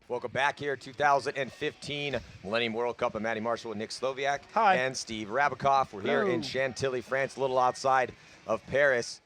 Welcome back here, 2015 Millennium World Cup. I'm Matty Marshall with Nick Sloviak. Hi. And Steve Rabikoff. We're here in Chantilly, France, a little outside of Paris.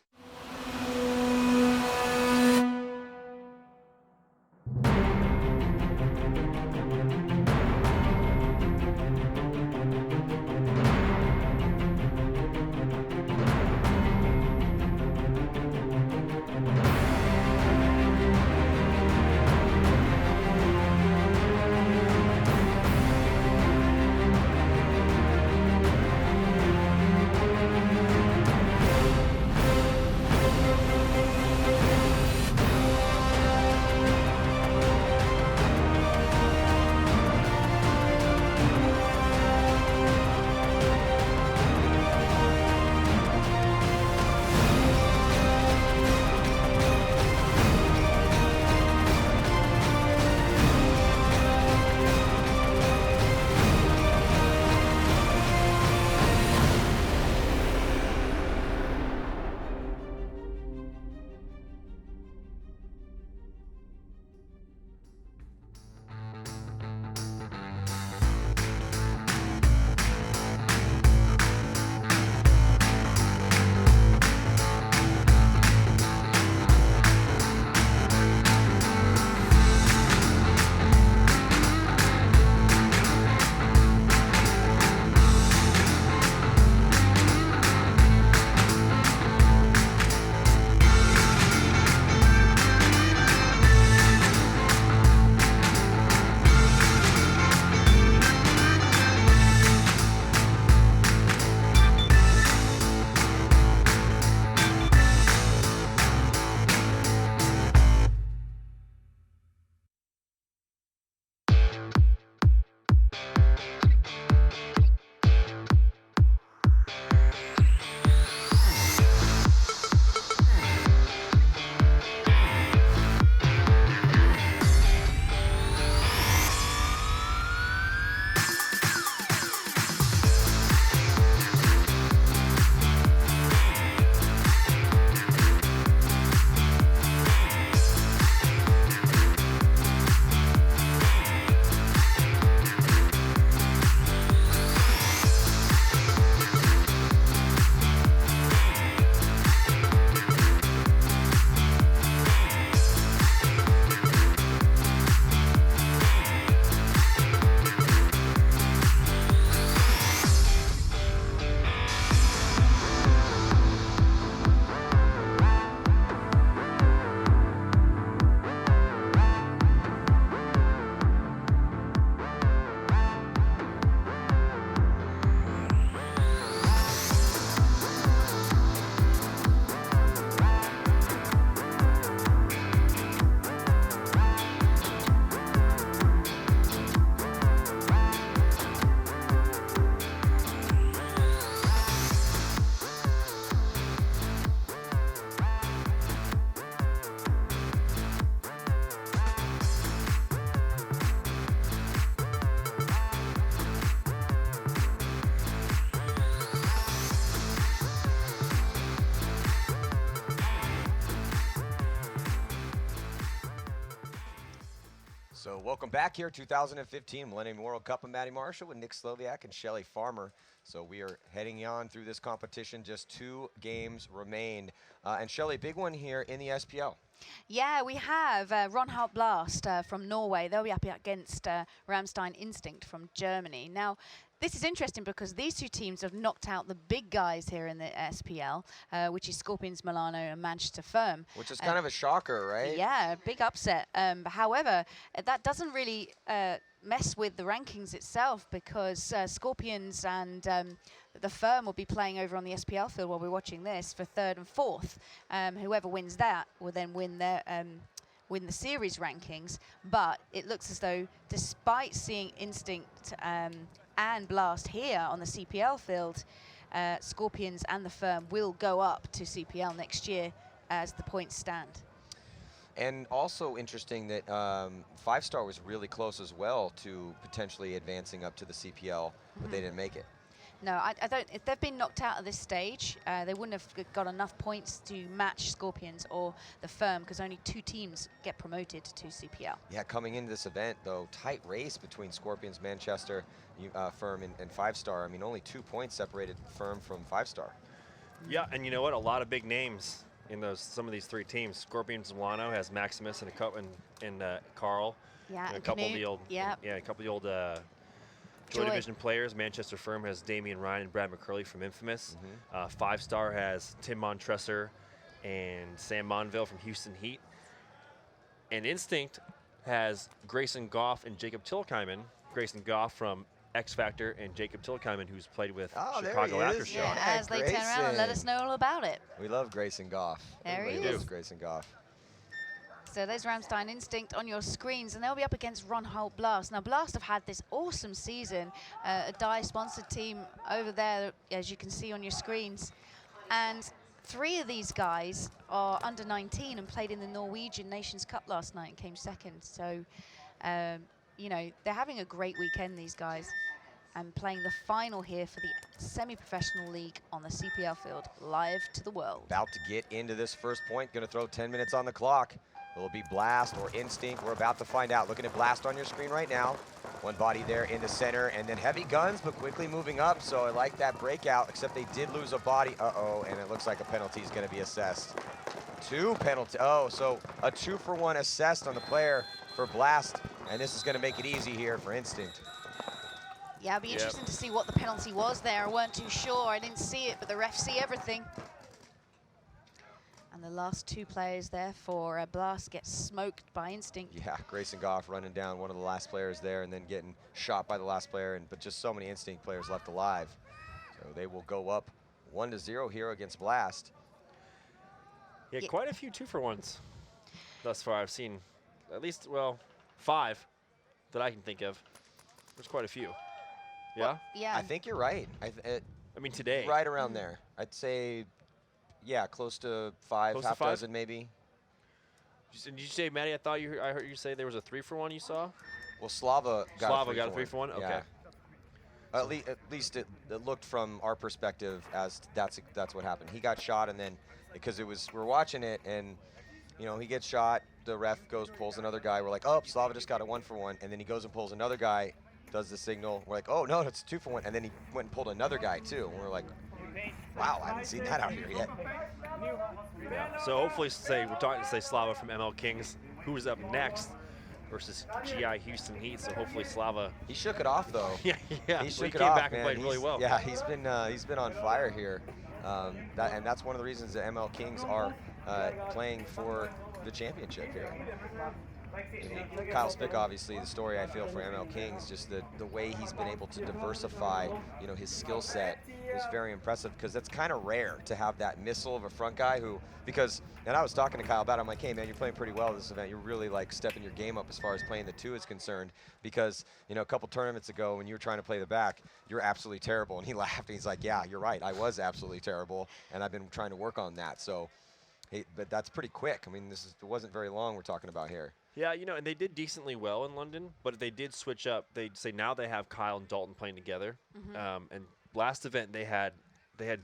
So welcome back here, 2015 Millennium World Cup. I'm Matty Marshall with Nick Sloviak and Shelly Farmer. So we are heading on through this competition. Just 2 games remain. And Shelly, big one here in the SPL. Yeah, we have Ronholt Blast from Norway. They'll be up against Ramstein Instinct from Germany. Now, this is interesting because these 2 teams have knocked out the big guys here in the SPL, which is Scorpions Milano and Manchester Firm. Which is kind of a shocker, right? Yeah, big upset. However, that doesn't really mess with the rankings itself because Scorpions and the Firm will be playing over on the SPL field while we're watching this for 3rd and 4th. Whoever wins that will then win their win the series rankings. But it looks as though, despite seeing Instinct and Blast here on the CPL field, Scorpions and the Firm will go up to CPL next year as the points stand. And also interesting that 5-Star was really close as well to potentially advancing up to the CPL, but they didn't make it. No, I don't. If they've been knocked out at this stage, they wouldn't have got enough points to match Scorpions or the Firm, because only 2 teams get promoted to CPL. Yeah, coming into this event, though, tight race between Scorpions, Manchester, Firm, and 5-Star. I mean, only 2 points separated Firm from 5-Star. Yeah, and you know what? A lot of big names in some of these 3 teams. Scorpions Milano has Maximus and Carl. Yeah, and a couple of the old, yeah, a couple of the old Joy Division players. Manchester Firm has Damian Ryan and Brad McCurley from Infamous. 5-Star has Tim Montresor and Sam Monville from Houston Heat. And Instinct has Grayson Goff and Jacob Tilkheimen. Grayson Goff from X Factor and Jacob Tilkheimen, who's played with Chicago Aftershock. Yeah, as they turn around and let us know all about it. We love Grayson Goff. There he Everybody is. loves Grayson Goff. So there's Ramstein Instinct on your screens, and they'll be up against Ronholt Blast. Now, Blast have had this awesome season, a Dye-sponsored team over there, as you can see on your screens. And 3 of these guys are under 19 and played in the Norwegian Nations Cup last night and came second. So, you know, they're having a great weekend, these guys, and playing the final here for the semi-professional league on the CPL field, live to the world. About to get into this first point, going to throw 10 minutes on the clock. Will it be Blast or Instinct? We're about to find out. Looking at Blast on your screen right now. One body there into center, and then heavy guns, but quickly moving up. So I like that breakout, except they did lose a body. Uh-oh, and it looks like a penalty is going to be assessed. 2 penalty. Oh, so a 2-for-1 assessed on the player for Blast, and this is going to make it easy here for Instinct. Yeah, it'll be interesting to see what the penalty was there. I weren't too sure. I didn't see it, but the refs see everything. And the last 2 players there for Blast get smoked by Instinct. Yeah, Grayson Goff running down one of the last players there and then getting shot by the last player, but just so many Instinct players left alive. So they will go up 1-0 here against Blast. Yeah, quite a few 2-for-1s thus far. I've seen at least, well, 5 that I can think of. There's quite a few. Yeah? Well, yeah. I think you're right. I mean, today. Right around there. I'd say, yeah, close to 5, Close half to 5? dozen maybe. Did you say, Maddie, I heard you say there was a 3-for-1 you saw? Well, Slava got a 3-for-1? Okay. Yeah. At least it looked from our perspective as that's what happened. He got shot, and then because we're watching it, and you know, he gets shot, the ref pulls another guy. We're like, oh, Slava just got a 1-for-1, and then he goes and pulls another guy, does the signal. We're like, oh no, it's a 2-for-1, and then he went and pulled another guy too. And we're like, wow, I haven't seen that out here yet. Yeah. So hopefully, we're talking to Slava from ML Kings, who's up next versus GI Houston Heat. So hopefully Slava. He shook it off though. yeah. He shook he it came off, back man. and played really well. Yeah, he's been on fire here, and that's one of the reasons that ML Kings are playing for the championship here. Kyle Spick, obviously, the story I feel for ML Kings, just the way he's been able to diversify, you know, his skill set is very impressive, because that's kind of rare to have that missile of a front guy and I was talking to Kyle about it. I'm like, hey man, you're playing pretty well this event. You're really like stepping your game up as far as playing the 2 is concerned, because, you know, a couple tournaments ago when you were trying to play the back, you're absolutely terrible. And he laughed and he's like, yeah, you're right. I was absolutely terrible, and I've been trying to work on that. So, hey, but that's pretty quick. I mean, it wasn't very long we're talking about here. Yeah, you know, and they did decently well in London, but they did switch up. They'd say now they have Kyle and Dalton playing together. And last event they had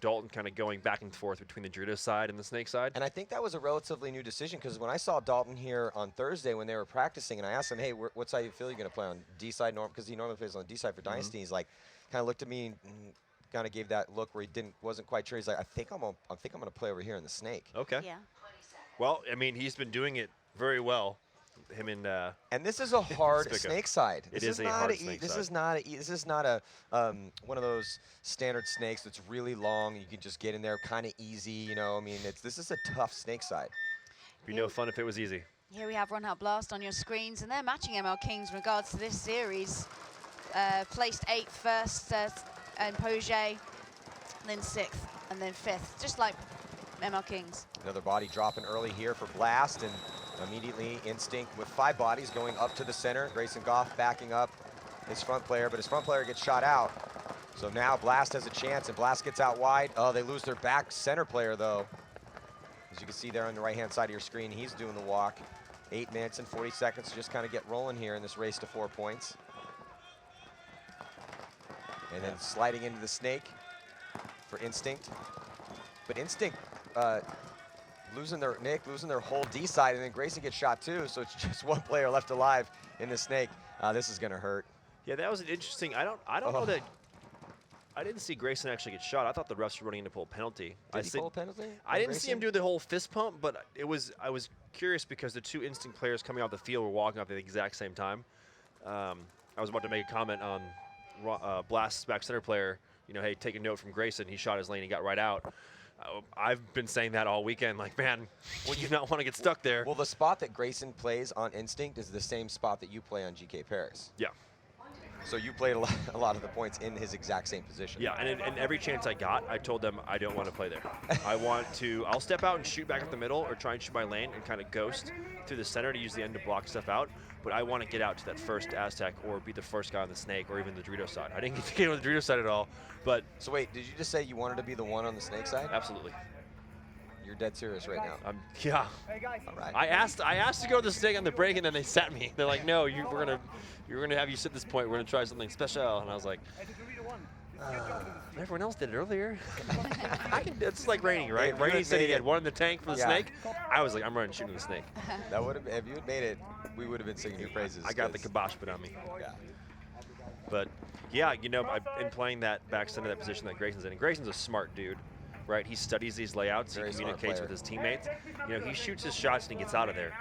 Dalton kind of going back and forth between the judo side and the snake side. And I think that was a relatively new decision, because when I saw Dalton here on Thursday when they were practicing, and I asked him, hey, what side do you feel you're going to play on? D side, because he normally plays on the D side for Dynasty. He's like, kind of looked at me and kind of gave that look where he wasn't quite sure. He's like, I think I'm going to play over here in the snake. Okay. Yeah. Well, I mean, he's been doing it very well. Him and this is a hard snake side. It is a hard snake side. This is not a one of those standard snakes that's really long. You can just get in there kind of easy. You know, I mean, this is a tough snake side. It'd be no fun if it was easy. Here we have Ronholt Blast on your screens, and they're matching ML Kings in regards to this series. Placed 8th first, and Poget, then 6th, and then 5th, just like ML Kings. Another body dropping early here for Blast, and immediately Instinct with 5 bodies going up to the center. Grayson Goff backing up his front player, but his front player gets shot out. So now Blast has a chance, and Blast gets out wide. Oh, they lose their back center player, though. As you can see there on the right-hand side of your screen, he's doing the walk. 8 minutes and 40 seconds to just kind of get rolling here in this race to 4 points. And then sliding into the snake for Instinct. But Instinct losing their whole D side, and then Grayson gets shot too, so it's just one player left alive in the snake. This is gonna hurt. Yeah, that was an interesting. I don't know that. I didn't see Grayson actually get shot. I thought the refs were running in to pull a penalty. Did he pull a penalty? I didn't see him do the whole fist pump, but I was curious because the two Instinct players coming off the field were walking up at the exact same time. I was about to make a comment on Blast's back center player. You know, hey, take a note from Grayson. He shot his lane. He got right out. I've been saying that all weekend. Like, man, would you not want to get stuck there? Well, the spot that Grayson plays on Instinct is the same spot that you play on GK Paris. Yeah. So you played a lot of the points in his exact same position. Yeah, and every chance I got, I told them I don't want to play there. I'll step out and shoot back up the middle or try and shoot my lane and kind of ghost through the center to use the end to block stuff out. But I want to get out to that first Aztec or be the first guy on the snake or even the Dorito side. I didn't get to get on the Dorito side at all. But so wait, did you just say you wanted to be the one on the snake side? Absolutely. You're dead serious right now. Yeah. All right. I asked to go to the snake on the break, and then they sat me. They're like, no, we're gonna have you sit this point. We're gonna try something special. And I was like, everyone else did it earlier. It's like Rainey, right? Hey, Rainey said he had one in the tank for the snake. I was like, I'm running shooting the snake. That would have, if you had made it, we would have been singing your praises. I got the kibosh put on me. Yeah. But yeah, you know, I've been playing that back center, that position that Grayson's in. And Grayson's a smart dude. Right, he studies these layouts. He communicates with his teammates. You know, he shoots his shots and he gets out of there.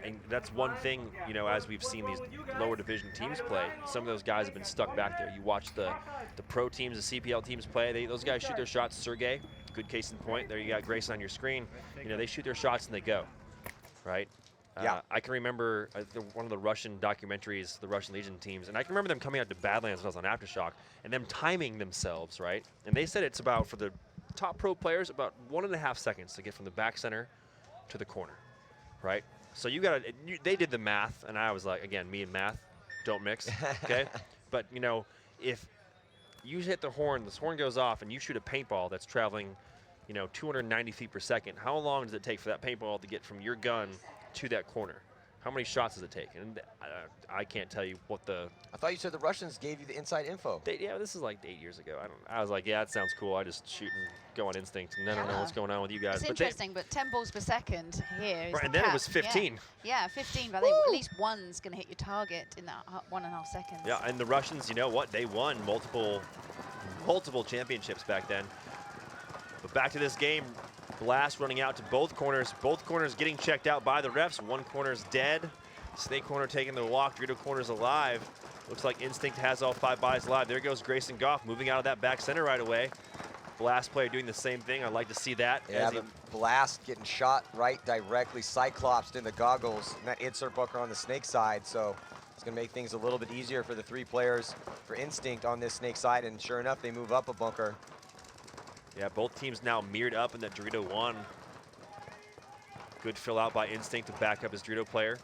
And that's one thing, you know, as we've seen these lower division teams play, some of those guys have been stuck back there. You watch the pro teams, the CPL teams play. Those guys shoot their shots. Sergey, good case in point. There you got Grayson on your screen. You know, they shoot their shots and they go. Right. Yeah. I can remember one of the Russian documentaries, the Russian Legion teams, and I can remember them coming out to Badlands when I was on Aftershock, and them timing themselves, right? And they said it's about, for the top pro players, about 1.5 seconds to get from the back center to the corner, right? So they did the math, and I was like, again, me and math don't mix, okay? But, you know, if you hit the horn, this horn goes off, and you shoot a paintball that's traveling, you know, 290 feet per second, how long does it take for that paintball to get from your gun to that corner? How many shots does it take? And I can't tell you what the... I thought you said the Russians gave you the inside info. Yeah, this is like 8 years ago. I was like, yeah, that sounds cool. I just shoot and go on instinct, and I don't know what's going on with you guys. It's interesting, but 10 balls per second here is right, and then it was 15. Yeah, 15, but I think at least one's going to hit your target in that 1.5 seconds. Yeah, and the Russians, you know what? They won multiple championships back then. But back to this game, Blast running out to both corners getting checked out by the refs. One corner's dead. Snake corner taking the walk. Dorito corner's alive. Looks like Instinct has all 5 buys alive. There goes Grayson Goff moving out of that back center right away. Blast player doing the same thing. I'd like to see that. Yeah, the Blast getting shot right directly, Cyclops in the goggles, and that insert bunker on the snake side. So it's going to make things a little bit easier for the 3 players for Instinct on this snake side. And sure enough, they move up a bunker. Yeah, both teams now mirrored up in that Dorito 1. Good fill out by Instinct to back up his Dorito player.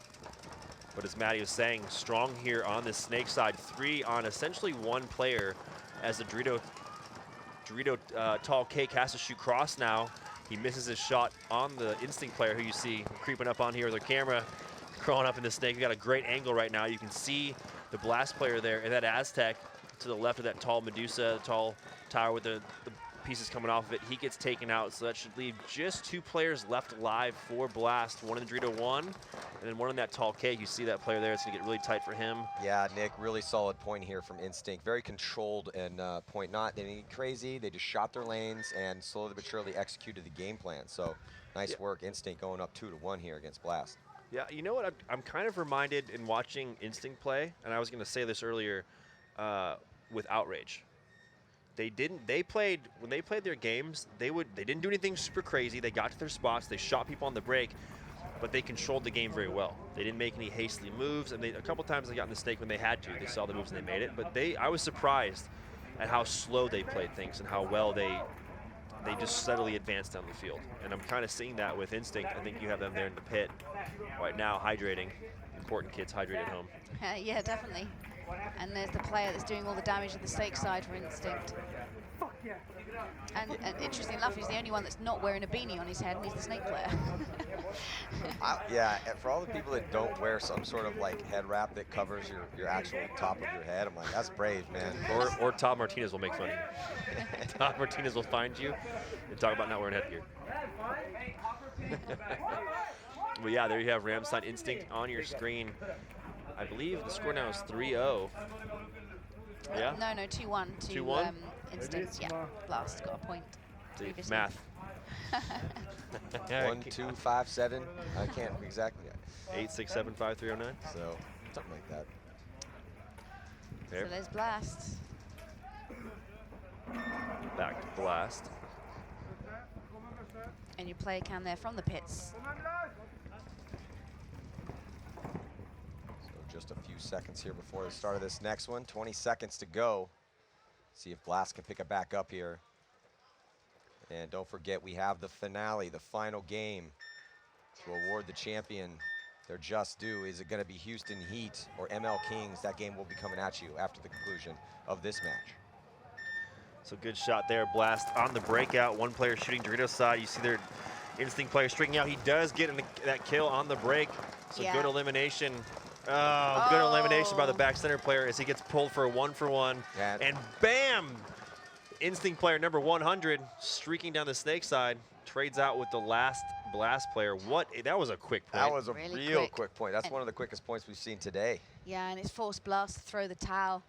But as Matty was saying, strong here on this snake side. 3 on essentially 1 player as the Dorito tall cake has to shoot cross now. He misses his shot on the Instinct player who you see creeping up on here with their camera, crawling up in the snake. We got a great angle right now. You can see the Blast player there and that Aztec to the left of that tall Medusa, the tall tower with the pieces coming off of it. He gets taken out, so that should leave just 2 players left alive for Blast. One in the Dorito 1, and then one in that tall cake. You see that player there. It's going to get really tight for him. Yeah, Nick, really solid point here from Instinct. Very controlled and point not anything crazy. They just shot their lanes and slowly but surely executed the game plan. So nice work, Instinct going up 2-1 here against Blast. Yeah, you know what? I'm kind of reminded in watching Instinct play, and I was going to say this earlier, with Outrage. When they played their games, they didn't do anything super crazy. They got to their spots, they shot people on the break, but they controlled the game very well. They didn't make any hastily moves, and a couple times they got in the snake when they had to. They saw the moves and they made it, but I was surprised at how slow they played things and how well they just steadily advanced down the field. And I'm kind of seeing that with Instinct. I think you have them there in the pit right now hydrating. Important kids hydrate at home. Yeah, definitely. And there's the player that's doing all the damage at the stake side for Instinct. And interesting enough, he's the only one that's not wearing a beanie on his head, and he's the snake player. Yeah, and for all the people that don't wear some sort of like head wrap that covers your actual top of your head, I'm like, that's brave, man. Or Todd Martinez will make fun of you. Todd Martinez will find you and talk about not wearing headgear. But yeah, there you have Ramstein Instinct on your screen. I believe the score now is 3-0. Yeah? No, 2-1 to 2-1? Instincts. Yeah, Blast got a point. See, Previously. math. 1, 2, 5, 7. I can't exactly. 8675309. So something like that. There. So there's Blast. Back to Blast. And your player can there from the pits. So just a few seconds here before the start of this next one. 20 seconds to go. See if Blast can pick it back up here. And don't forget, we have the finale, the final game to award the champion their just due. Is it going to be Houston Heat or ML Kings? That game will be coming at you after the conclusion of this match. So good shot there, Blast on the breakout. One player shooting Doritos side. You see their Instinct player streaking out. He does get that kill on the break. So Yeah. good elimination. Oh, good elimination by the back center player as he gets pulled for a 1-for-1. Yeah. And bam! Instinct player number 100 streaking down the snake side. Trades out with the last Blast player. That was a quick point. That was a Really real quick. quick point. That's And- one of the quickest points we've seen today. Yeah, and it's forced Blast to throw the towel.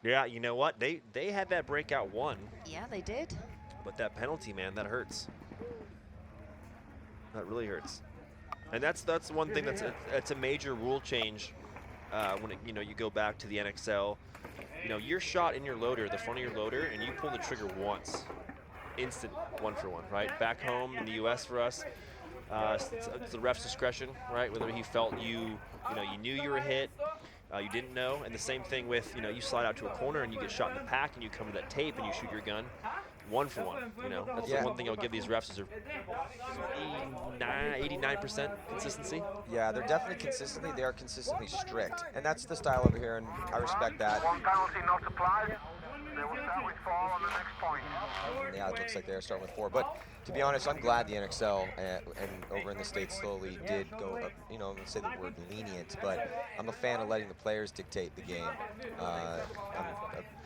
Yeah, you know what? They had that breakout won, Yeah, they did. but that penalty, man, that hurts. That really hurts. And that's one thing that's a major rule change when you go back to the NXL. You're shot in your loader, the front of your loader, and you pull the trigger once. Instant 1-for-1, right? Back home in the U.S. for us, it's the ref's discretion, right? Whether he felt you knew you were hit, you didn't know, and the same thing with you slide out to a corner and you get shot in the pack and you come to that tape and you shoot your gun. 1-for-1. That's Yeah. the one thing I'll give these refs is 89% consistency. Yeah, they're definitely they are consistently strict. And that's the style over here, and I respect that. One penalty not applied. They will start with 4 on the next point. Yeah, it looks like they're starting with 4. But to be honest, I'm glad the NXL and over in the States slowly did go up, let's say the word lenient, but I'm a fan of letting the players dictate the game. I've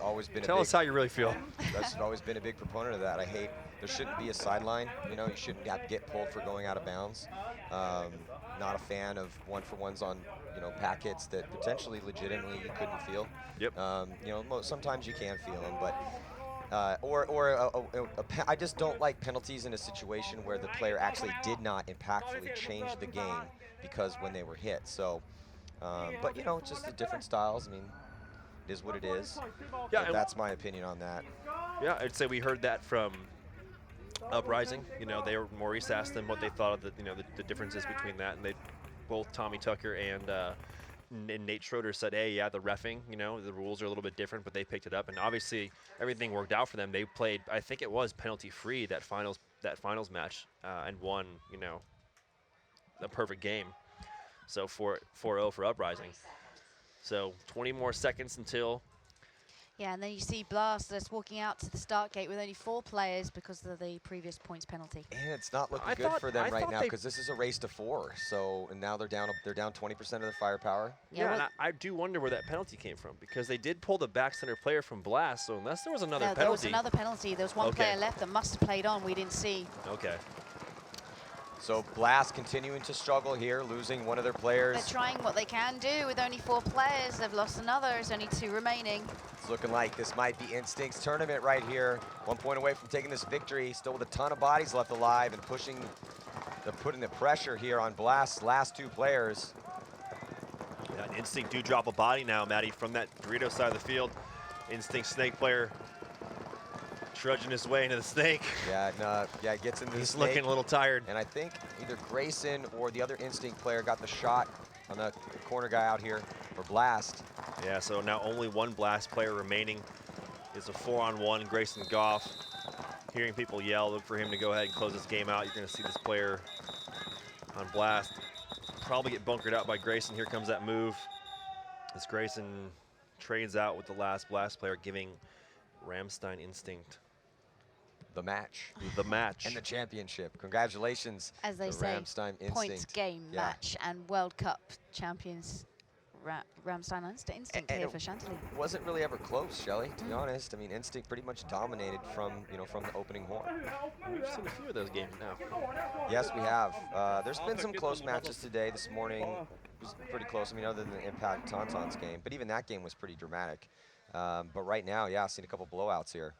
always been Tell us how you really feel. That's always been a big proponent of that. I hate, there shouldn't be a sideline. You shouldn't get pulled for going out of bounds. Not a fan of 1-for-1s on, packets that potentially legitimately you couldn't feel. Yep. Sometimes you can feel them, but I just don't like penalties in a situation where the player actually did not impactfully change the game because when they were hit. So, but it's just the different styles. I mean, it is what it is. Yeah, But that's my opinion on that. Yeah, I'd say we heard that from Uprising. Maurice asked them what they thought of the differences between that, and both Tommy Tucker and Nate Schroeder said, hey, yeah, the reffing, the rules are a little bit different, but they picked it up, and obviously everything worked out for them. They played, I think it was penalty-free that finals match, and won, a perfect game. So 4-0 for Uprising. So 20 more seconds until. Yeah, and then you see Blast that's walking out to the start gate with only 4 players because of the previous points penalty. And it's not looking I good thought- for them I right thought now they- because this is a race to 4. So, and now they're down 20% of their firepower. Yeah, Yeah, well- and I do wonder where that penalty came from because they did pull the back center player from Blast. So unless there was another No, penalty. there was another penalty. There was one Okay. player left that must have played on. We didn't see. Okay. So Blast continuing to struggle here, losing one of their They're players. trying what they can do with only 4 players. They've lost another. There's only 2 remaining. It's looking like this might be Instinct's tournament right here. 1 point away from taking this victory, still with a ton of bodies left alive and putting the pressure here on Blast's last 2 players. Yeah, Instinct do drop a body now, Maddie, from that Dorito side of the field. Instinct snake player trudging his way into the snake. Yeah, gets into the He's snake. looking a little tired. And I think either Grayson or the other Instinct player got the shot on the corner guy out here for Blast. Yeah, so now only 1 Blast player remaining. It's a 4-on-1. Grayson Goff, hearing people yell, look for him to go ahead and close this game out. You're going to see this player on Blast probably get bunkered out by Grayson. Here comes that move as Grayson trades out with the last Blast player, giving Ramstein Instinct the match. The match. And the championship. Congratulations As they to say, Ramstein point Instinct. game Yeah. match and World Cup champions Ramstein Instinct And here it for Chantilly. wasn't really ever close, Shelley, to be honest. I mean, Instinct pretty much dominated from, from the opening horn. We've seen a few of those games now. Yes, we have. There's been some close matches today. This morning was pretty close. I mean, other than the Impact Tauntauns game. But even that game was pretty dramatic. But right now, yeah, I've seen a couple blowouts here.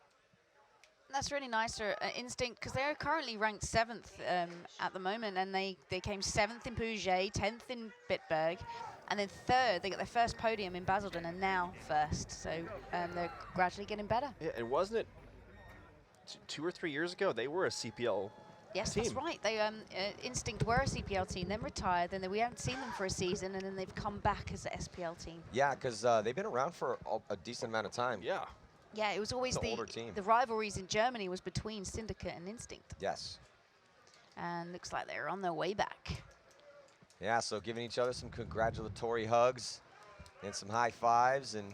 That's really nice for Instinct, because they're currently ranked 7th at the moment, and they came 7th in Puget, 10th in Bitburg, and then 3rd. They got their first podium in Basildon, and now 1st. So they're gradually getting better. Yeah, and wasn't it 2 or 3 years ago they were a CPL Yes, team? that's right. They Instinct were a CPL team, then retired, then we haven't seen them for a season, and then they've come back as an SPL team. Yeah, because they've been around for a decent amount of time. Yeah. Yeah, it was always It's an older team. the rivalries in Germany was between Syndicate and Instinct. Yes. And looks like they're on their way back. Yeah, so giving each other some congratulatory hugs and some high fives, and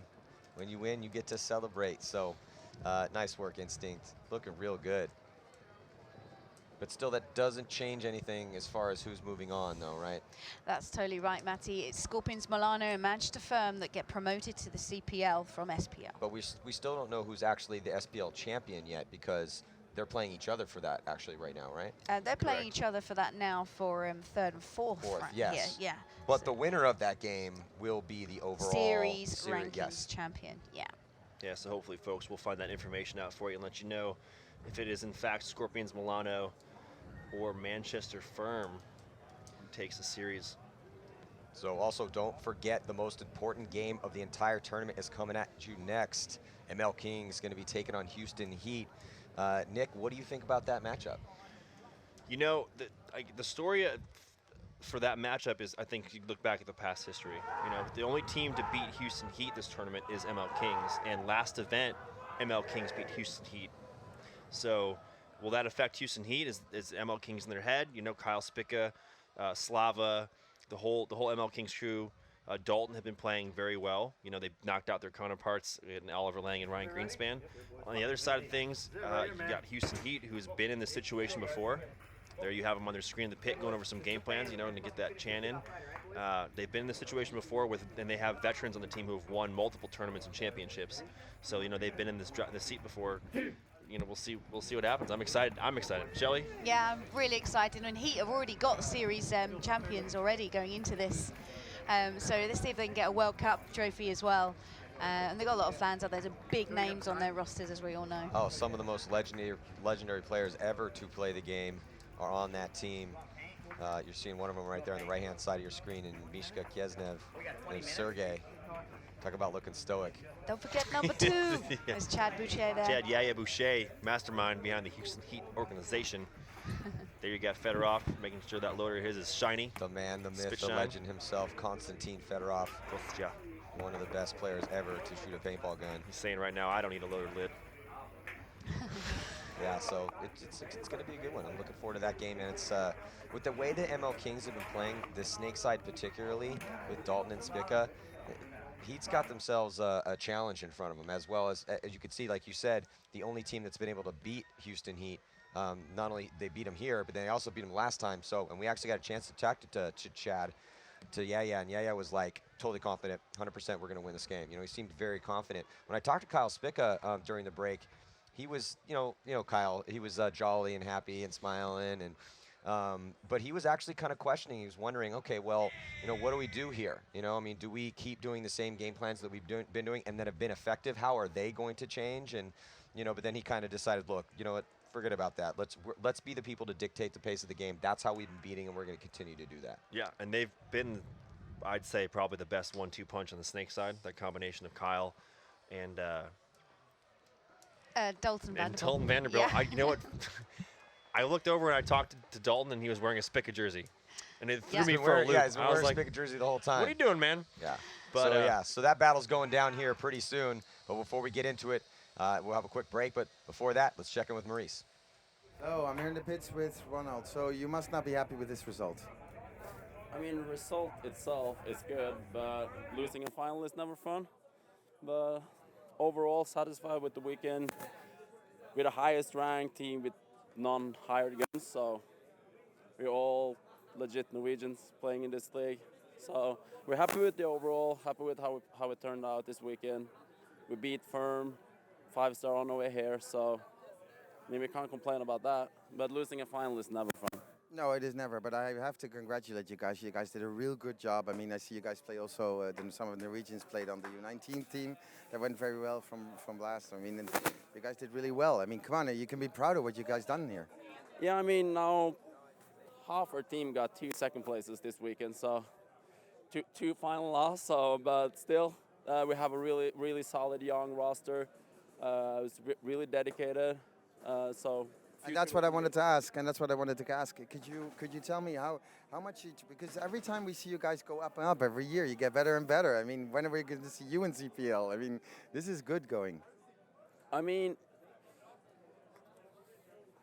when you win, you get to celebrate. So nice work, Instinct. Looking real good. But still, that doesn't change anything as far as who's moving on, though, right? That's totally right, Matty. It's Scorpions Milano and Manchester Firm that get promoted to the CPL from SPL. But we still don't know who's actually the SPL champion yet, because they're playing each other for that actually right now, right? They're playing Correct. each other for that now for 3rd and 4th. Yes. Yeah. But the winner of that game will be the overall series rankings yes. champion. Yeah. Yeah, so hopefully, folks, we'll find that information out for you and let you know if it is, in fact, Scorpions Milano or Manchester Firm who takes the series. So also don't forget, the most important game of the entire tournament is coming at you next. ML King's going to be taking on Houston Heat. Nick, what do you think about that matchup? You know, the story for that matchup is, I think you look back at the past history. You know, the only team to beat Houston Heat this tournament is ML Kings, and last event, ML Kings beat Houston Heat. So will that affect Houston Heat? Is ML Kings in their head? You know, Kyle Spica, Slava, the whole ML Kings crew. Dalton have been playing very well. You know, they knocked out their counterparts in Oliver Lang and Ryan Greenspan. On the other side of things, you got Houston Heat, who's been in this situation before. There you have them on their screen in the pit going over some game plans, and to get that Chan in. They've been in this situation before, and they have veterans on the team who have won multiple tournaments and championships. So, they've been in this seat before. We'll see what happens. I'm excited. Shelley? Yeah, I'm really excited. And Heat have already got series champions already going into this. So let's see if they can get a World Cup trophy as well. And they've got a lot of fans out there. There's big names on their rosters, as we all know. Oh, some of the most legendary players ever to play the game are on that team. You're seeing one of them right there on the right-hand side of your screen, in Mishka Kiesnev and Sergey. Talk about looking stoic. Don't forget number 2. Yeah. There's Chad Boucher there. Chad Yaya Boucher, mastermind behind the Houston Heat organization. There you got Fedorov, making sure that loader of his is shiny. The man, the myth, Spit the shine. legend himself, Konstantin Fedorov. Yeah. One of the best players ever to shoot a paintball gun. He's saying right now, I don't need a loaded lid. Yeah, so it's going to be a good one. I'm looking forward to that game, and it's with the way the ML Kings have been playing, the snake side particularly, with Dalton and Spica, Heat's got themselves a challenge in front of them, as well as you can see, like you said, the only team that's been able to beat Houston Heat. Not only they beat them here, but they also beat them last time. So, and we actually got a chance to talk to Chad, to Yaya, and Yaya was like totally confident, 100% we're going to win this game. He seemed very confident. When I talked to Kyle Spica during the break, he was, Kyle, he was jolly and happy and smiling, and but he was actually kind of questioning. He was wondering, okay, well, what do we do here? Do we keep doing the same game plans that we've been doing and that have been effective? How are they going to change? And but then he kind of decided, look, you know what? Forget about that. Let's be the people to dictate the pace of the game. That's how we've been beating, and we're going to continue to do that. Yeah, and they've been, I'd say, probably the best 1-2 punch on the snake side. That combination of Kyle and Dalton Vanderbilt. Dalton Vanderbilt. Yeah. You know what? I looked over and I talked to Dalton, and he was wearing a Spica jersey, and it threw me for a loop. Yeah, he's been I was wearing like, a Spica jersey the whole time. "What are you doing, man?" Yeah. But so that battle's going down here pretty soon. But before we get into it, we'll have a quick break. But before that, let's check in with Maurice. Oh, I'm here in the pits with Ronholt, so you must not be happy with this result. I mean, result itself is good, but losing a final is never fun. But overall, satisfied with the weekend. we're the highest ranked team with non-hired guns, so we're all legit Norwegians playing in this league. So we're happy with the overall, happy with how it turned out this weekend. We beat Firm, 5-star on the way here, so I mean, we can't complain about that. But losing a final is never fun. No, it is never, but I have to congratulate you guys. You guys did a real good job. I mean, I see you guys play also, some of the Norwegians played on the U19 team. That went very well from last. I mean, and you guys did really well. I mean, come on, you can be proud of what you guys done here. Yeah, I mean, now half our team got 2 second places this weekend, so two final loss. So, but still, we have a really solid young roster. It's really dedicated. And that's what I wanted to ask. Could you tell me how much because every time we see you guys go up and up every year, you get better and better. I mean, when are we going to see you in CPL? I mean, this is good going. I mean,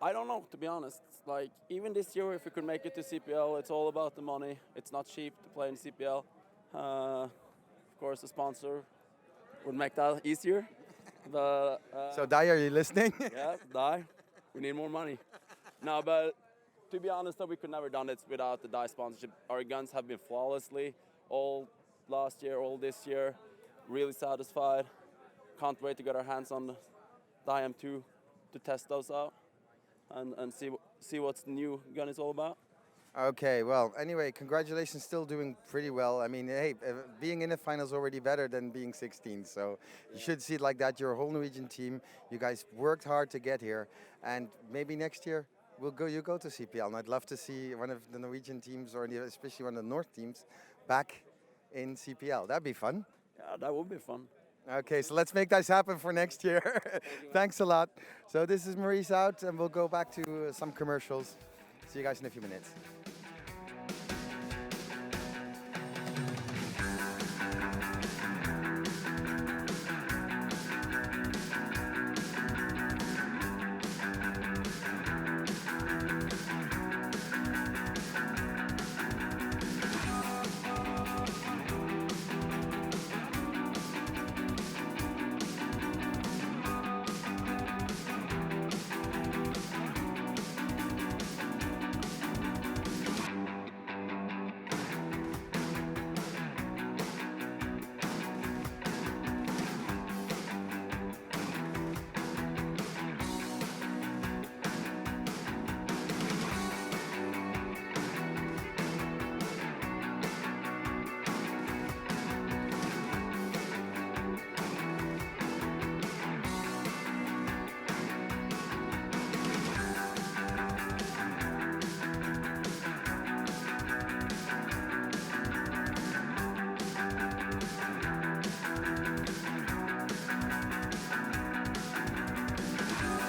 I don't know, to be honest. Like, even this year, if we could make it to CPL, it's all about the money. It's not cheap to play in CPL. Of course, a sponsor would make that easier. But, So, Dai, are you listening? yeah, Dai, we need more money. No, but to be honest, though, we could never done it without the Dai sponsorship. Our guns have been flawlessly all last year, all this year. Really satisfied. Can't wait to get our hands on the Dai M2 to test those out and see what's the new gun is all about. Okay, well, anyway, congratulations, still doing pretty well. I mean, hey, being in the finals already better than being 16, so you should see it like that. You're a whole Norwegian team. You guys worked hard to get here, and maybe next year you go to CPL, and I'd love to see one of the Norwegian teams, or especially one of the North teams, back in CPL. That'd be fun. Yeah, that would be fun. Okay, so let's make this happen for next year. Thanks a lot. So this is Maurice out, and we'll go back to some commercials. See you guys in a few minutes.